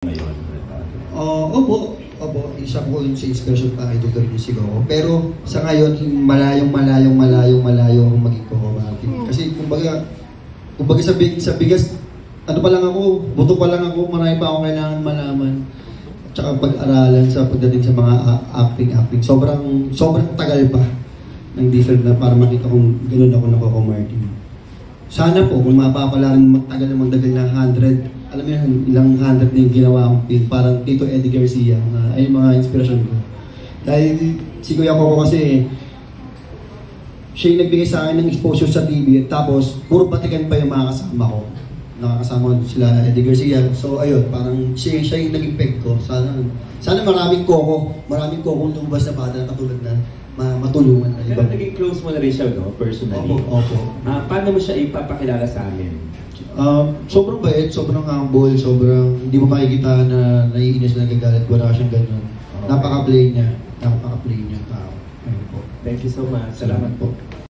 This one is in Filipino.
ngayon? Opo, isa po yung sa inspiration pa idol ko rin yung sigaw. Pero sa ngayon, malayong akong maging Coco Martin. Kasi kumbaga sa bigas, ano pa lang ako, buto pa lang ako, marami pa akong kailangan malaman. Tsaka pag-aralan sa pagdating sa mga acting. Sobrang tagal pa ng different na para makita kung gano'n ako na Coco Martin. Sana po, kung mapapala rin magdagal na 100, alam mo yan, ilang 100 na yung ginawa akong film, parang Tito Eddie Garcia, na ay mga inspirasyon ko. Dahil si Kuya Coco kasi, siya yung nagbigay sa akin ng exposure sa TV, tapos puro batikan pa yung mga kasama ko. Nakakasama sila Eddie Garcia. So ayun, parang siya yung naging peg ko. Sana maraming Coco lumabas na bata na katulad na matulungan na iba. Pero naging close mo na rin siya, no? Personally. Opo. Paano mo siya ipapakilala sa amin? Sobrang bait, sobrang humble, sobrang hindi mo makikita na naiinis na nagagalit. Wala siyang ganun. Okay. Napaka-plain niya tao. Ayun po. Thank you so much. Salamat po.